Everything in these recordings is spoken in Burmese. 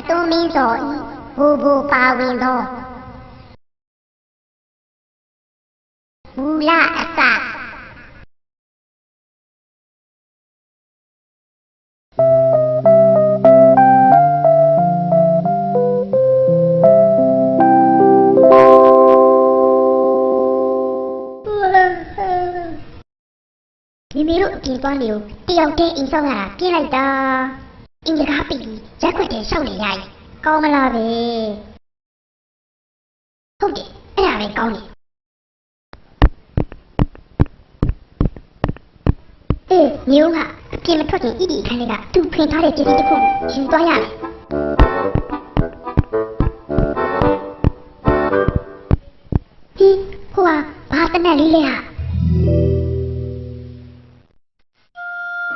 都没做意，步步把win头，乌拉阿萨。你没有变光了，掉在衣裳啊，变来的。应该卡比再快点少年呀，搞么啦呗？好的，အဲ့ဒါပဲကောင်းတယ်။မျိုးကအပြင်မထွက်ခင်ဣတိအခန်းလေးကသူ့ဖွင့်ထားတဲ့ပစ္စည်းတစ်ခုယူသွားရမယ်။ဟိုဘာတနက်လေးလဲဟာ။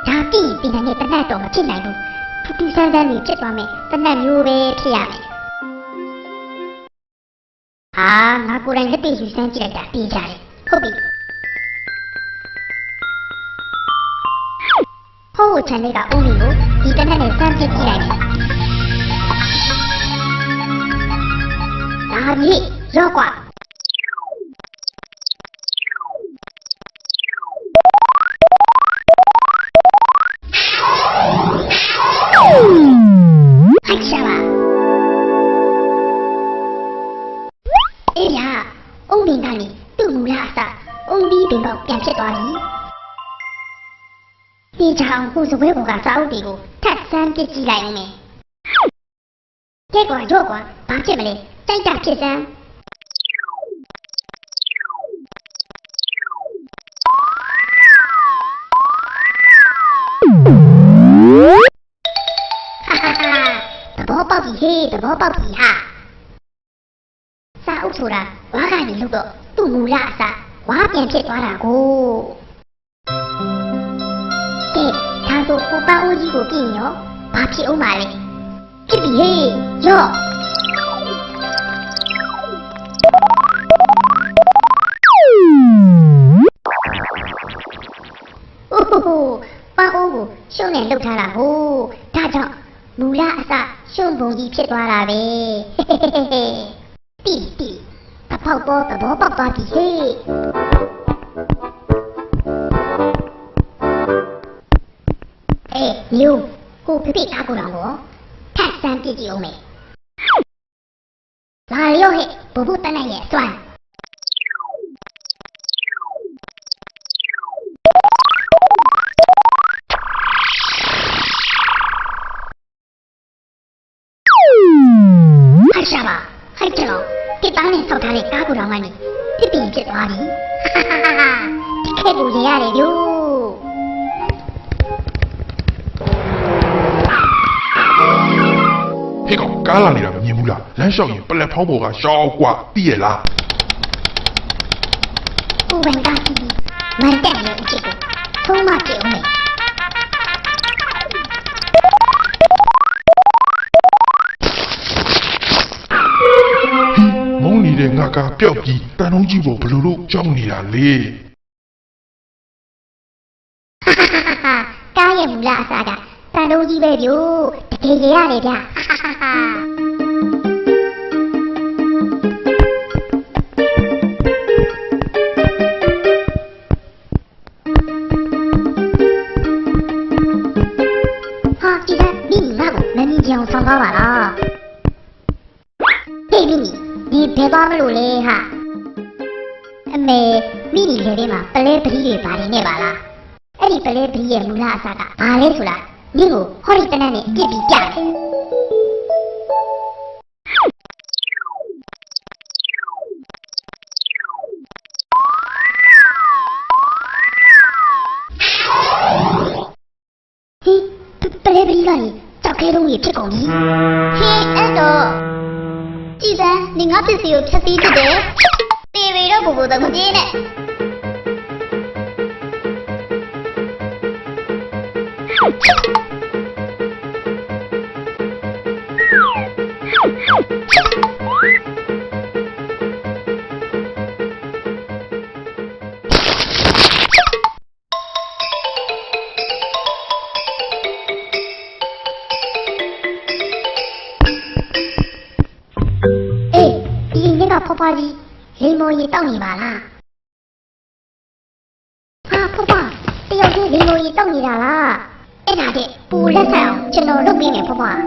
ဒါပြီးပြင်နေတဲ့တနက်တော့မဖြစ်နိုင်ဘူး။ထူးထူးဆန်းဆန်းကြီးဖြစ်သွားမယ်။တနက်မျိုးပဲဖြစ်ရမယ်။ငါကိုယ်တိုင်လက်တွေ့ယူဆန်းကြည့်လိုက်တာသိကြတယ်။ဟုတ်ပြီ။ဟိုးချန်လေးကအုံးလေးကိုဒီတနက်နဲ့စမ်းပစ်ကြည့်လိုက်မယ်။ဒါကြီးရော့ကွာ။ဟိုက်ရှာပါအေးလားအုံးလေးကနေသူ့မူလားအစအုံးပြီးပင်ပေါက်ပြန်ဖြစ်သွားပြီ။ဒီကြောင်ဟိုစပွဲပေါ်ကစာအုပ်တွေကိုထပ်ဆန်းပစ်ကြည့်လိုက်အောင်မယ်။ကဲကွာရော့ကွာဘာဖြစ်မလဲတိုက်တာဖြစ်စမ်းသဘောပေါက်ပြီဟေးသဘောပေါက်ပြီဟာစာအုပ်ဆိုတာဝါကနေလို့တော့သူ့မူလအစဝါပြန်ဖြစ်သွားတာကိုကဲဒါဆိုကိုပန်းအိုးကြီးကိုကြည့်ရောဘာဖြစ်အောင်ပါလဲဖြစ်ပြီဟေးရော့အိုးပန်းအိုးကိုရှုံးနေလှုပ်ထားတာဟိုးဒါကြောင့်မူလအစရှုံးပုံကြီးဖြစ်သွားတာပဲတီတဖောက်ပေါ်သဘောပေါက်သွားပြီဟေးမျိုးကိုပြပြထားကိုတော့ဘောထပ်စမ်းပြကြည့်အောင်မယ်လာရောဟဲ့ဘူဘူတန်းရဲ့အစွမ်းရှာပါဟိုက်ကြောင်တစ်ပန်းနဲ့ဆောက်ထားတဲ့ကားကိုတောင်ကနေတစ်ပင်ဖြစ်သွားပြီတစ်ခဲကိုရရတယ်ဗျို့ဟေ့ကောင်ကားလာနေတာမမြင်ဘူးလားလမ်းလျှောက်ရင်ပလက်ဖောင်းပေါ်ကရှောက်ကွာသိရလားဦးဝင်ကားကြီးမန်တက်ရဲ့အချစ်ကိုထုံးမကြည့်အောင်မယ်တဲ့ငါကပျောက်ပြီးတန်ထုံးကြီးပေါ်ဘလို့လို့ကြောက်နေတာလေကားရဲ့မူလအစားကတန်ထုံးကြီးပဲဗျို့တကယ်ရရတယ်ဗျဟာဒီကမိငါ့ကိုမမြင်ကြအောင်ဆောင်သွားပါလားဟေးမိဒီဘယ်သွားမလို့လဲဟာအမေမိဒီလေထဲမှာပလဲပတိတွေပါတယ်နဲ့ပါလားအဲ့ဒီပလဲပတိရဲ့မူလအစကဘာလဲဆိုလားမိကိုဟော်ရီတနက်နဲ့အပြစ်ပြီးပြတယ်ပလဲပတိကကြောက်ခဲလုံးကြီးဖြစ်ကုန်ပြီဟေးအဲ့တော့ကြည်စမ်းနေငါပစ္စည်းကိုဖြတ်ပြီးဖြစ်တယ်တေရီတော့ဘူဘူတော့မပြေးနဲ့ ဖွားဖွားကြီးလိမ္မော်ရီတောက်နေပါလားဟာဖွားဖွားတယောက်တည်းလိမ္မော်ရီတောက်နေတာလားအဲ့ဒါတဲ့ပူလက်ဆက်အောင်ကျွန်တော်လုပ်ပေးမယ်ဖွားဖွား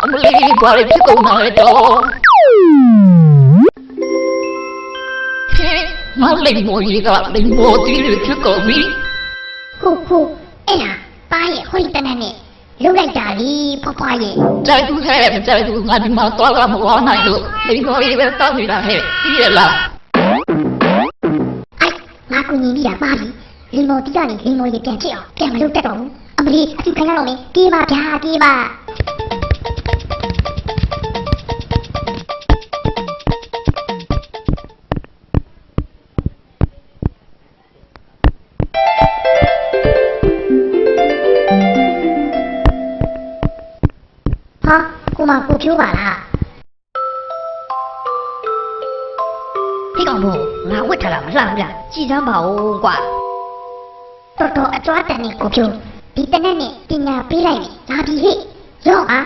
အမလေးဘာလဲဖြစ်ကုန်တာလဲတော့မလေးမော်ကြီးကလိမ္မော်ကြီးတွေဖြစ်ကုန်ပြီ ဟုတ်အဲ့ဒါပါရဲ့ဟိုတနက်နဲ့လုတ်လိုက်တာလीဖွားဖွားရဲ့ ကျန်သူဟဲ့ကျန်သူငါဒီမှာသွားလာမသွားနိုင်လို့လိမ္မော်ကြီးပဲတောက်နေတာဟဲ့သိရလား အဲ့ငါကူညီပြီးတာပါပြီလိမ္မော်တီကနေလိမ္မော်ရီပြန်ဖြစ်အောင်ပြန်မလုပ်တတ်တော့ဘူးအမလီအတူခံရတော့မယ်ပြေးပါဗျာပြေးပါဟာကိုမကိုဖြိုးပါလား ဒီကောင်မို့ငါဝတ်ထားတာမလှဘူးလားကြည်စမ်းပါဦးကွာ တော်တော်အကြွားတန်နေကိုဖြိုးဒီတနက်နဲ့ပညာပေးလိုက်ပြီလာပြီဟိရော့ပါ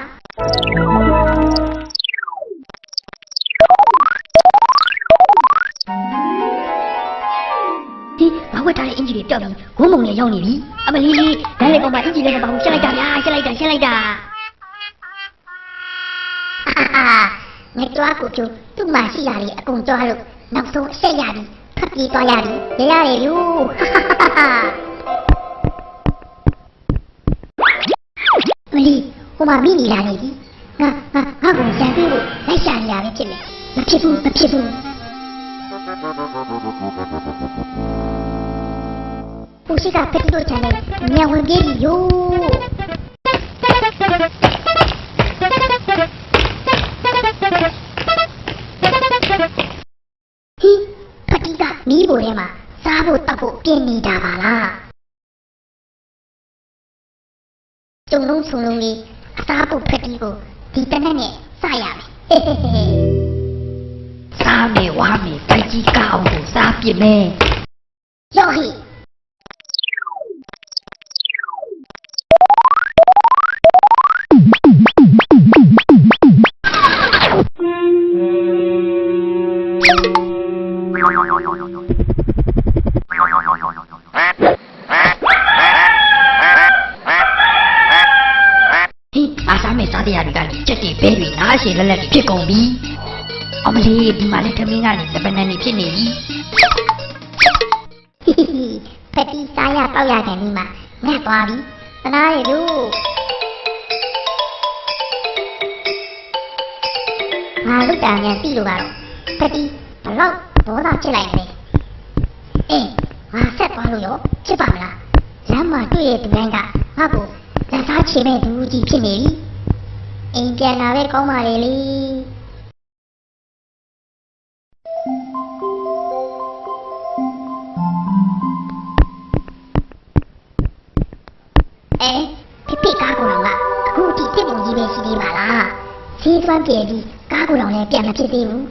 ဒီငါဝတ်ထားတဲ့အင်ဂျီတွေပြောက်ပြီးဝုန်းမုံနဲ့ရောက်နေပြီအမလီလမ်းလေကောင်မအင်ဂျီလေးမပါဘူးရှက်လိုက်တာဗျာရှက်လိုက်တာငါကြွားကိုဖြိုးသူ့မှာရှိတာလေးအကုန်ကြွားလို့နောက်ဆုံးအဆက်ရပြီဖတ်ပြီးသွားရပြီရရတယ်လူမလီဟိုမှာမိနေလာနေပြီငါကိုရန်ပြေးဖို့လိုက်ရှာနေတာပဲဖြစ်မယ်မဖြစ်ဘူးပူရှိကဖက်တို့ချန်နဲ့မြန်ဝင်ပြေးပြီယိုဟိပတိကမီးပေါ်ထဲမှာစားဖို့တောက်ဖို့ပြင်နေတာပါလားကျုံလုံးဆုံလုံးလေးအစားဖို့ဖက်တီကိုဒီတနက်နဲ့စရမယ်စားမယ်ဝါမယ်ကြိုက်ကြီးကောင်းကိုစားပြစ်မယ် ရော့ဟိအားစားမယ်စားတရားတွေကလေချက်တွေဘဲတွေနားရှည်လက်လက်တွေဖြစ်ကုန်ပြီအမလေးဒီမှာလည်းထမင်းကနေလက်ပနန်တွေဖြစ်နေပြီ ဖက်တီစားရတောက်ရတဲ့နေ့မှာငတ်သွားပြီသနာရည်လူငါလုတ်တာမြန်ပြီလို့ကတော့ဖက်တီဘလောက်ဘောသာချစ်လိုက်မယ်အေးငါဆက်သွားလို့ရောချစ်ပါမလားလမ်းမှာတွေ့ရတဲ့သူတိုင်းကငါ့ကိုလက်စားချေမဲ့သူကြီးဖြစ်နေပြီအိမ်ပြန်လာပဲကောင်းပါလေလေဖိကားကိုတော့ကအခုဒီတစ်ပုံကြီးပဲရှိသေးပါလားဈေးသွမ်းပြေပြီးကားကိုတော့လည်းပြန်မဖြစ်သေးဘူး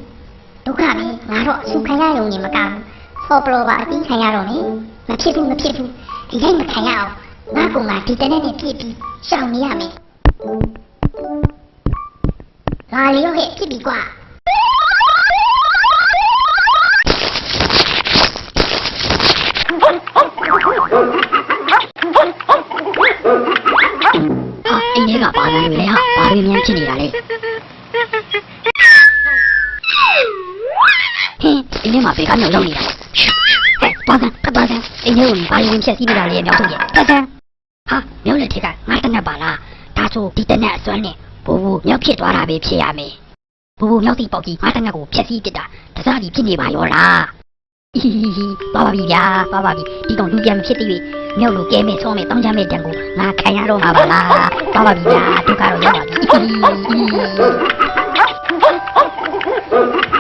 ဒုက္ခပဲငါတော့အဆူခံရရုံနဲ့မကဘူးဖော်ပလိုပါအတင်းခံရတော့မယ်မဖြစ်ဘူးဒီတိုင်းမခံရအောင်ငါကောင်ကဒီတနေ့နဲ့ပြည့်ပြီးရှောင်နေရမယ်လာလျော့ဟဲ့ဖြစ်ပြီကွာအင်းကြီးကပါလာလို့လေဟာဘာတွေများဖြစ်နေတာလဲဟင်းအင်းကြီးမှာဘေကမြောက်ရောက်နေတာဟဲ့ပါစံအင်းကြီးကိုဘာရင်ဖြက်စီးနေတာလေမြောက်ထုတ်ရဲ့ပါစံဟာမြောက်လက်ထက်ကငါတနက်ပါလားဒါဆိုဒီတနက်အစွမ်းနဲ့ဘူမြောက်ဖြစ်သွားတာပဲဖြစ်ရမယ်ဘူမြောက်စီပေါက်ကြီးငါတနက်ကိုဖြက်စီးပစ်တာတစားကြီးဖြစ်နေပါရောလားပါပါပြီဗျာပါပါပြီဒီကောင်လူပြန်မဖြစ်သေးဘူးမြောက်လို့ကဲမဲ့ဆောမဲ့တောင်းချမဲ့တန်ကိုငါခံရတော့မှာပါလားပါပါပြီဗျာဒုက္ခတော့ရောက်ပါပြီ